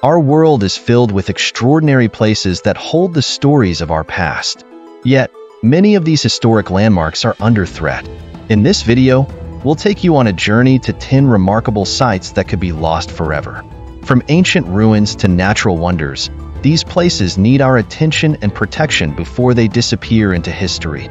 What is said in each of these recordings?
Our world is filled with extraordinary places that hold the stories of our past. Yet, many of these historic landmarks are under threat. In this video, we'll take you on a journey to 10 remarkable sites that could be lost forever. From ancient ruins to natural wonders, these places need our attention and protection before they disappear into history.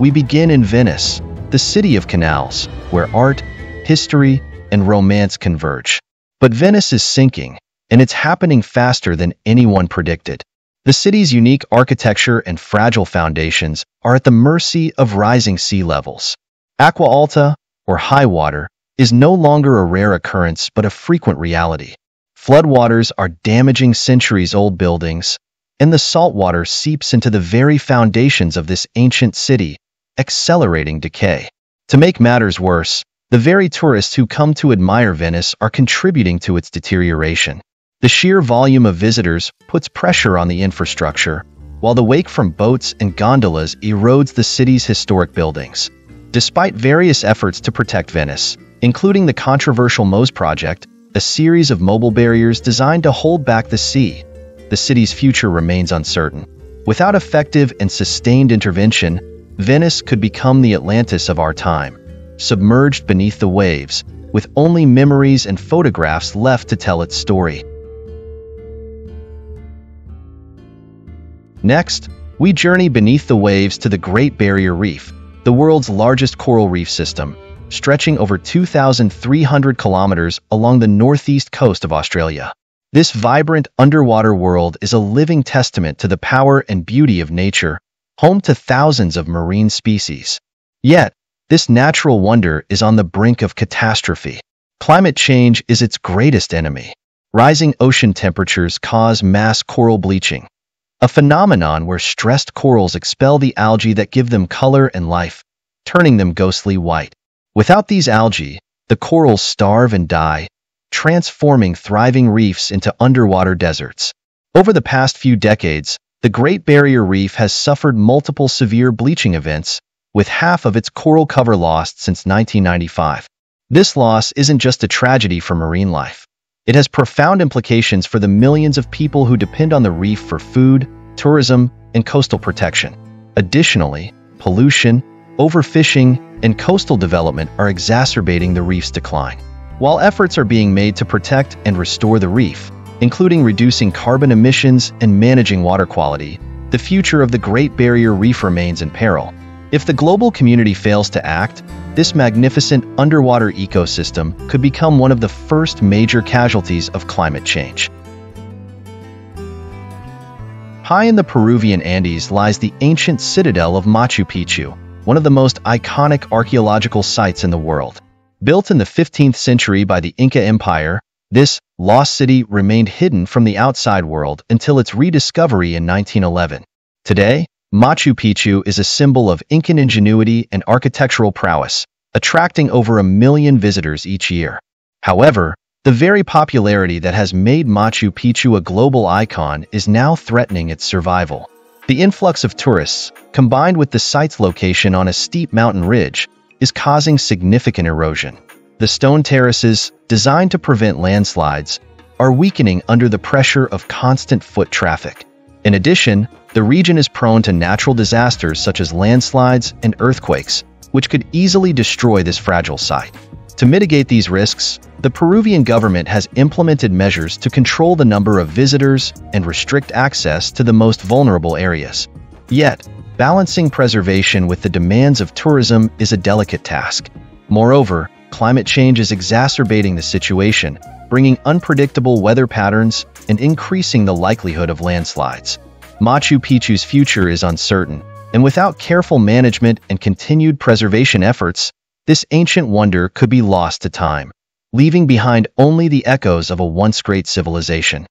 We begin in Venice, the city of canals, where art, history, and romance converge. But Venice is sinking, and it's happening faster than anyone predicted. The city's unique architecture and fragile foundations are at the mercy of rising sea levels. Acqua alta, or high water, is no longer a rare occurrence but a frequent reality. Floodwaters are damaging centuries-old buildings, and the salt water seeps into the very foundations of this ancient city, accelerating decay. To make matters worse, the very tourists who come to admire Venice are contributing to its deterioration. The sheer volume of visitors puts pressure on the infrastructure, while the wake from boats and gondolas erodes the city's historic buildings. Despite various efforts to protect Venice, including the controversial MOSE project, a series of mobile barriers designed to hold back the sea, the city's future remains uncertain. Without effective and sustained intervention, Venice could become the Atlantis of our time, submerged beneath the waves, with only memories and photographs left to tell its story. Next, we journey beneath the waves to the Great Barrier Reef, the world's largest coral reef system, stretching over 2,300 kilometers along the northeast coast of Australia. This vibrant underwater world is a living testament to the power and beauty of nature, home to thousands of marine species. Yet, this natural wonder is on the brink of catastrophe. Climate change is its greatest enemy. Rising ocean temperatures cause mass coral bleaching, a phenomenon where stressed corals expel the algae that give them color and life, turning them ghostly white. Without these algae, the corals starve and die, transforming thriving reefs into underwater deserts. Over the past few decades, the Great Barrier Reef has suffered multiple severe bleaching events, with half of its coral cover lost since 1995. This loss isn't just a tragedy for marine life. It has profound implications for the millions of people who depend on the reef for food, tourism, and coastal protection. Additionally, pollution, overfishing, and coastal development are exacerbating the reef's decline. While efforts are being made to protect and restore the reef, including reducing carbon emissions and managing water quality, the future of the Great Barrier Reef remains in peril. If the global community fails to act, this magnificent underwater ecosystem could become one of the first major casualties of climate change. High in the Peruvian Andes lies the ancient citadel of Machu Picchu, one of the most iconic archaeological sites in the world. Built in the 15th century by the Inca Empire, this lost city remained hidden from the outside world until its rediscovery in 1911. Today, Machu Picchu is a symbol of Incan ingenuity and architectural prowess, attracting over 1 million visitors each year. However, the very popularity that has made Machu Picchu a global icon is now threatening its survival. The influx of tourists, combined with the site's location on a steep mountain ridge, is causing significant erosion. The stone terraces, designed to prevent landslides, are weakening under the pressure of constant foot traffic. In addition, the region is prone to natural disasters such as landslides and earthquakes, which could easily destroy this fragile site. To mitigate these risks, the Peruvian government has implemented measures to control the number of visitors and restrict access to the most vulnerable areas. Yet, balancing preservation with the demands of tourism is a delicate task. Moreover, climate change is exacerbating the situation, bringing unpredictable weather patterns and increasing the likelihood of landslides. Machu Picchu's future is uncertain, and without careful management and continued preservation efforts, this ancient wonder could be lost to time, leaving behind only the echoes of a once great civilization.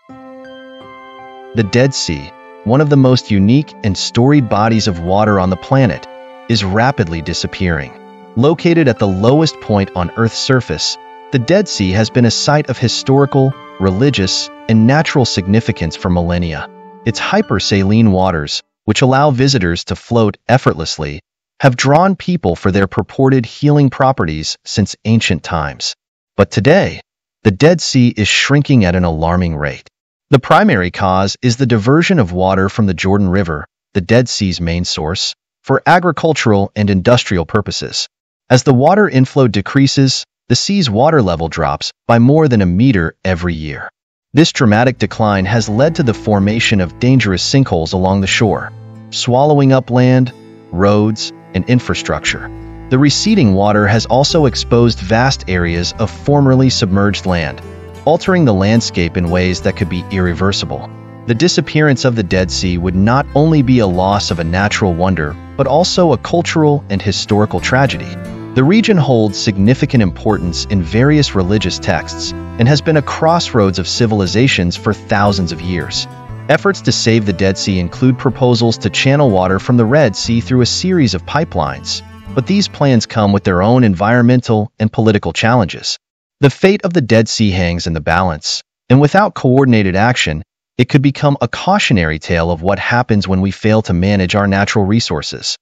The Dead Sea, one of the most unique and storied bodies of water on the planet, is rapidly disappearing. Located at the lowest point on Earth's surface, the Dead Sea has been a site of historical, religious, and natural significance for millennia. Its hypersaline waters, which allow visitors to float effortlessly, have drawn people for their purported healing properties since ancient times. But today, the Dead Sea is shrinking at an alarming rate. The primary cause is the diversion of water from the Jordan River, the Dead Sea's main source, for agricultural and industrial purposes. As the water inflow decreases, the sea's water level drops by more than a meter every year. This dramatic decline has led to the formation of dangerous sinkholes along the shore, swallowing up land, roads, and infrastructure. The receding water has also exposed vast areas of formerly submerged land, altering the landscape in ways that could be irreversible. The disappearance of the Dead Sea would not only be a loss of a natural wonder, but also a cultural and historical tragedy. The region holds significant importance in various religious texts and has been a crossroads of civilizations for thousands of years. Efforts to save the Dead Sea include proposals to channel water from the Red Sea through a series of pipelines, but these plans come with their own environmental and political challenges. The fate of the Dead Sea hangs in the balance, and without coordinated action, it could become a cautionary tale of what happens when we fail to manage our natural resources.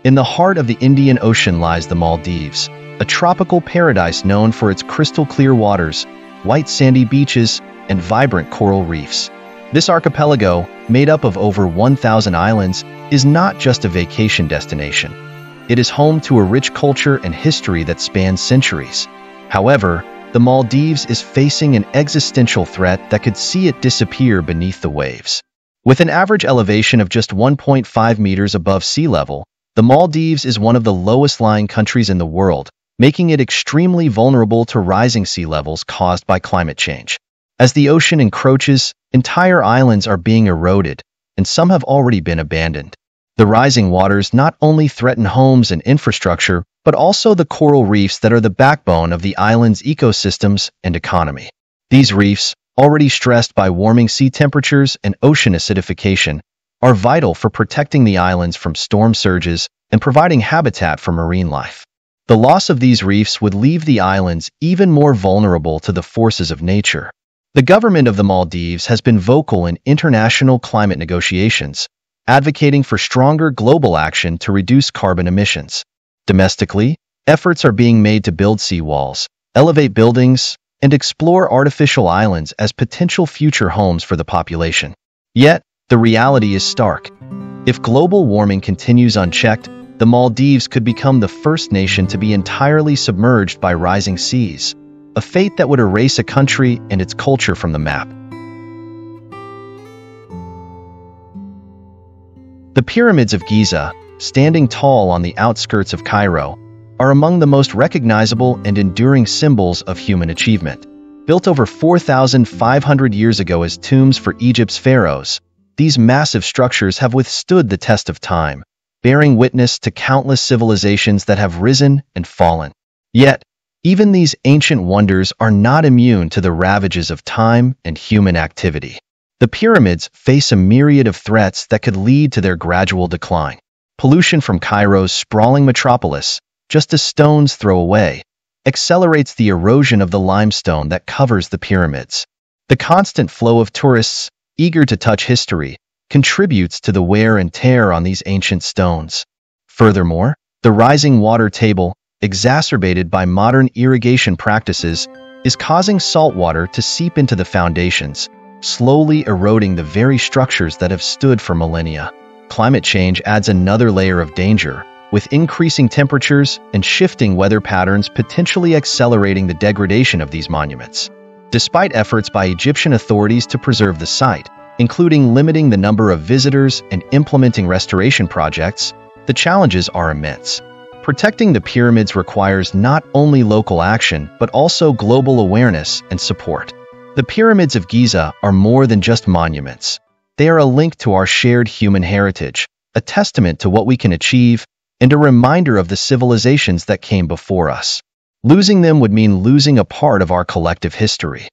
In the heart of the Indian Ocean lies the Maldives, a tropical paradise known for its crystal-clear waters, white sandy beaches, and vibrant coral reefs. This archipelago, made up of over 1,000 islands, is not just a vacation destination. It is home to a rich culture and history that spans centuries. However, the Maldives is facing an existential threat that could see it disappear beneath the waves. With an average elevation of just 1.5 meters above sea level, the Maldives is one of the lowest-lying countries in the world, making it extremely vulnerable to rising sea levels caused by climate change. As the ocean encroaches, entire islands are being eroded, and some have already been abandoned. The rising waters not only threaten homes and infrastructure, but also the coral reefs that are the backbone of the island's ecosystems and economy. These reefs, already stressed by warming sea temperatures and ocean acidification, are vital for protecting the islands from storm surges and providing habitat for marine life. The loss of these reefs would leave the islands even more vulnerable to the forces of nature. The government of the Maldives has been vocal in international climate negotiations, advocating for stronger global action to reduce carbon emissions. Domestically, efforts are being made to build seawalls, elevate buildings, and explore artificial islands as potential future homes for the population. Yet, the reality is stark. If global warming continues unchecked, the Maldives could become the first nation to be entirely submerged by rising seas, a fate that would erase a country and its culture from the map. The pyramids of Giza, standing tall on the outskirts of Cairo, are among the most recognizable and enduring symbols of human achievement. Built over 4,500 years ago as tombs for Egypt's pharaohs, these massive structures have withstood the test of time, bearing witness to countless civilizations that have risen and fallen. Yet, even these ancient wonders are not immune to the ravages of time and human activity. The pyramids face a myriad of threats that could lead to their gradual decline. Pollution from Cairo's sprawling metropolis, just a stone's throw away, accelerates the erosion of the limestone that covers the pyramids. The constant flow of tourists, eager to touch history, contributes to the wear and tear on these ancient stones. Furthermore, the rising water table, exacerbated by modern irrigation practices, is causing salt water to seep into the foundations, slowly eroding the very structures that have stood for millennia. Climate change adds another layer of danger, with increasing temperatures and shifting weather patterns potentially accelerating the degradation of these monuments. Despite efforts by Egyptian authorities to preserve the site, including limiting the number of visitors and implementing restoration projects, the challenges are immense. Protecting the pyramids requires not only local action, but also global awareness and support. The pyramids of Giza are more than just monuments. They are a link to our shared human heritage, a testament to what we can achieve, and a reminder of the civilizations that came before us. Losing them would mean losing a part of our collective history.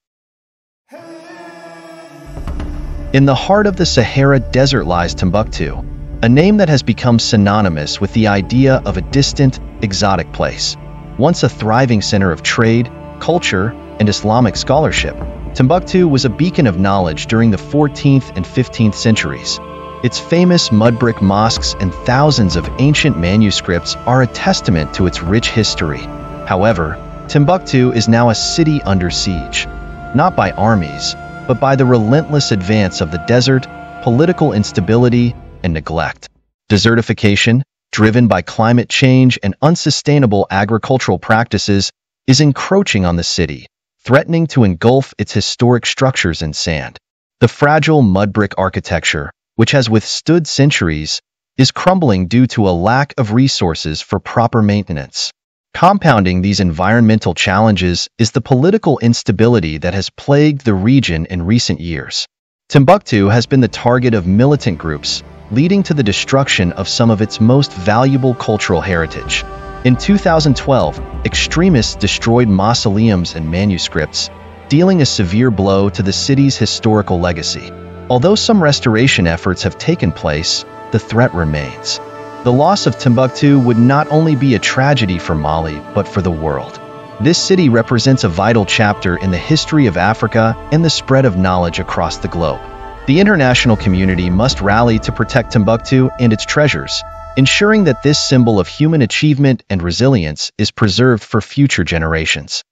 In the heart of the Sahara Desert lies Timbuktu, a name that has become synonymous with the idea of a distant, exotic place. Once a thriving center of trade, culture, and Islamic scholarship, Timbuktu was a beacon of knowledge during the 14th and 15th centuries. Its famous mud brick mosques and thousands of ancient manuscripts are a testament to its rich history. However, Timbuktu is now a city under siege, not by armies, but by the relentless advance of the desert, political instability, and neglect. Desertification, driven by climate change and unsustainable agricultural practices, is encroaching on the city, threatening to engulf its historic structures in sand. The fragile mud brick architecture, which has withstood centuries, is crumbling due to a lack of resources for proper maintenance. Compounding these environmental challenges is the political instability that has plagued the region in recent years. Timbuktu has been the target of militant groups, leading to the destruction of some of its most valuable cultural heritage. In 2012, extremists destroyed mausoleums and manuscripts, dealing a severe blow to the city's historical legacy. Although some restoration efforts have taken place, the threat remains. The loss of Timbuktu would not only be a tragedy for Mali, but for the world. This city represents a vital chapter in the history of Africa and the spread of knowledge across the globe. The international community must rally to protect Timbuktu and its treasures, ensuring that this symbol of human achievement and resilience is preserved for future generations.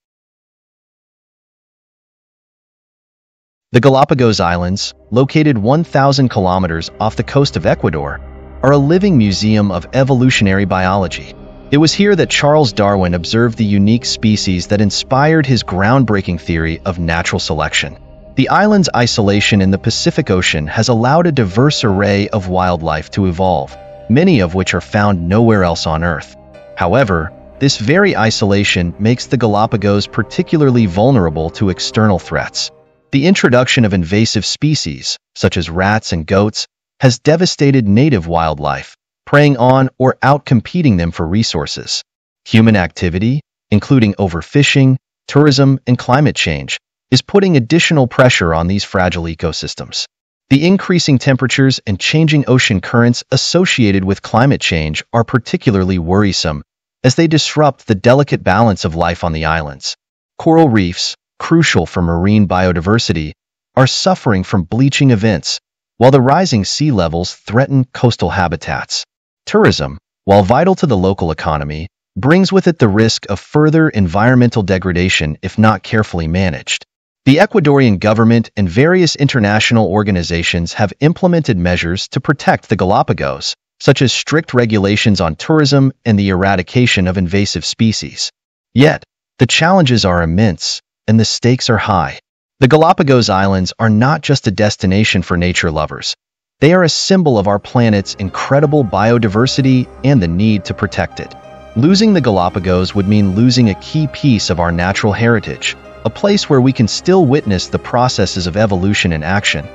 The Galápagos Islands, located 1,000 kilometers off the coast of Ecuador, are a living museum of evolutionary biology. It was here that Charles Darwin observed the unique species that inspired his groundbreaking theory of natural selection. The island's isolation in the Pacific Ocean has allowed a diverse array of wildlife to evolve, many of which are found nowhere else on Earth. However, this very isolation makes the Galápagos particularly vulnerable to external threats. The introduction of invasive species, such as rats and goats, has devastated native wildlife, preying on or outcompeting them for resources. Human activity, including overfishing, tourism, and climate change, is putting additional pressure on these fragile ecosystems. The increasing temperatures and changing ocean currents associated with climate change are particularly worrisome, as they disrupt the delicate balance of life on the islands. Coral reefs, crucial for marine biodiversity, are suffering from bleaching events, while the rising sea levels threaten coastal habitats. Tourism, while vital to the local economy, brings with it the risk of further environmental degradation if not carefully managed. The Ecuadorian government and various international organizations have implemented measures to protect the Galápagos, such as strict regulations on tourism and the eradication of invasive species. Yet, the challenges are immense, and the stakes are high. The Galápagos Islands are not just a destination for nature lovers. They are a symbol of our planet's incredible biodiversity and the need to protect it. Losing the Galápagos would mean losing a key piece of our natural heritage, a place where we can still witness the processes of evolution in action.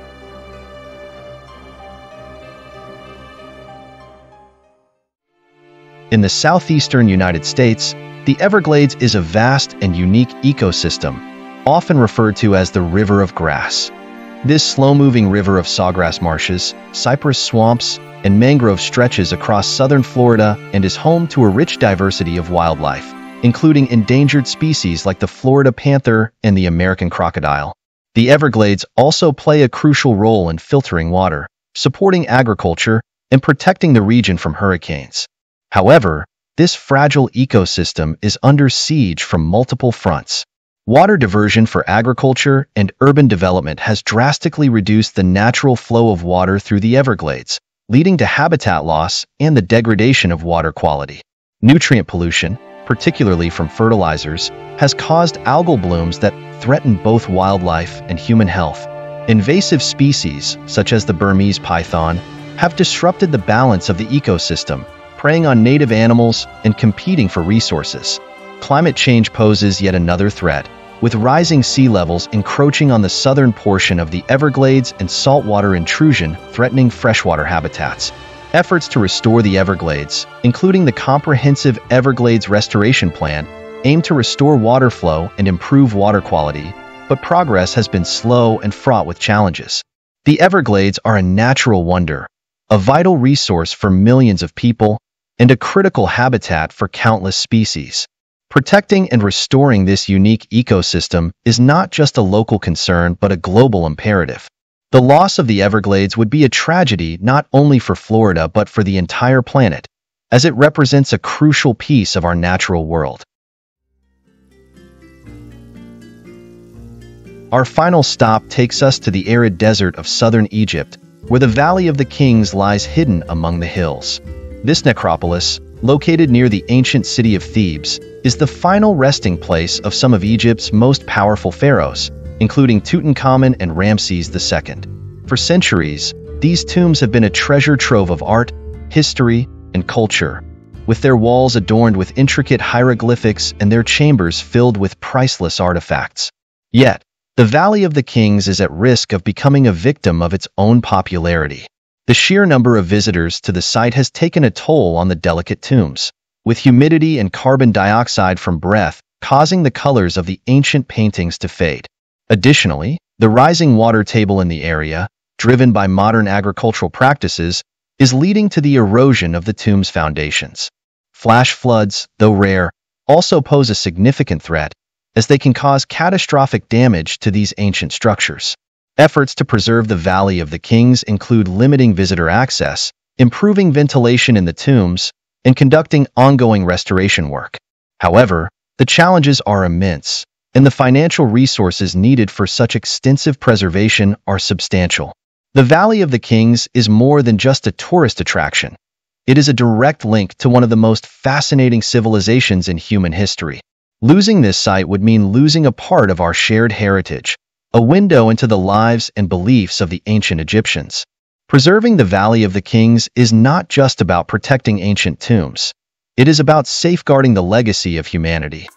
In the southeastern United States, the Everglades is a vast and unique ecosystem, often referred to as the River of Grass. This slow-moving river of sawgrass marshes, cypress swamps, and mangrove stretches across southern Florida and is home to a rich diversity of wildlife, including endangered species like the Florida panther and the American crocodile. The Everglades also play a crucial role in filtering water, supporting agriculture, and protecting the region from hurricanes. However, this fragile ecosystem is under siege from multiple fronts. Water diversion for agriculture and urban development has drastically reduced the natural flow of water through the Everglades, leading to habitat loss and the degradation of water quality. Nutrient pollution, particularly from fertilizers, has caused algal blooms that threaten both wildlife and human health. Invasive species, such as the Burmese python, have disrupted the balance of the ecosystem, preying on native animals and competing for resources. Climate change poses yet another threat, with rising sea levels encroaching on the southern portion of the Everglades and saltwater intrusion threatening freshwater habitats. Efforts to restore the Everglades, including the comprehensive Everglades Restoration Plan, aim to restore water flow and improve water quality, but progress has been slow and fraught with challenges. The Everglades are a natural wonder, a vital resource for millions of people, and a critical habitat for countless species. Protecting and restoring this unique ecosystem is not just a local concern but a global imperative. The loss of the Everglades would be a tragedy not only for Florida but for the entire planet, as it represents a crucial piece of our natural world. Our final stop takes us to the arid desert of southern Egypt, where the Valley of the Kings lies hidden among the hills. This necropolis, located near the ancient city of Thebes, is the final resting place of some of Egypt's most powerful pharaohs, including Tutankhamun and Ramses II. For centuries, these tombs have been a treasure trove of art, history, and culture, with their walls adorned with intricate hieroglyphics and their chambers filled with priceless artifacts. Yet, the Valley of the Kings is at risk of becoming a victim of its own popularity. The sheer number of visitors to the site has taken a toll on the delicate tombs, with humidity and carbon dioxide from breath causing the colors of the ancient paintings to fade. Additionally, the rising water table in the area, driven by modern agricultural practices, is leading to the erosion of the tomb's foundations. Flash floods, though rare, also pose a significant threat, as they can cause catastrophic damage to these ancient structures. Efforts to preserve the Valley of the Kings include limiting visitor access, improving ventilation in the tombs, and conducting ongoing restoration work. However, the challenges are immense, and the financial resources needed for such extensive preservation are substantial. The Valley of the Kings is more than just a tourist attraction. It is a direct link to one of the most fascinating civilizations in human history. Losing this site would mean losing a part of our shared heritage, a window into the lives and beliefs of the ancient Egyptians. Preserving the Valley of the Kings is not just about protecting ancient tombs. It is about safeguarding the legacy of humanity.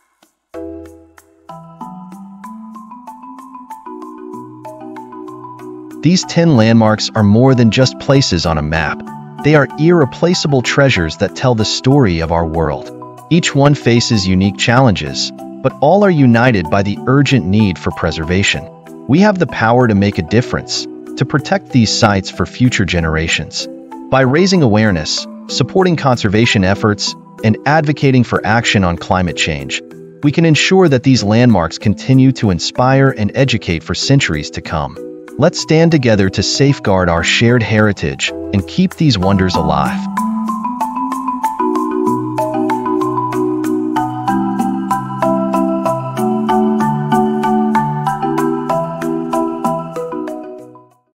These 10 landmarks are more than just places on a map. They are irreplaceable treasures that tell the story of our world. Each one faces unique challenges, but all are united by the urgent need for preservation. We have the power to make a difference, to protect these sites for future generations. By raising awareness, supporting conservation efforts, and advocating for action on climate change, we can ensure that these landmarks continue to inspire and educate for centuries to come. Let's stand together to safeguard our shared heritage and keep these wonders alive.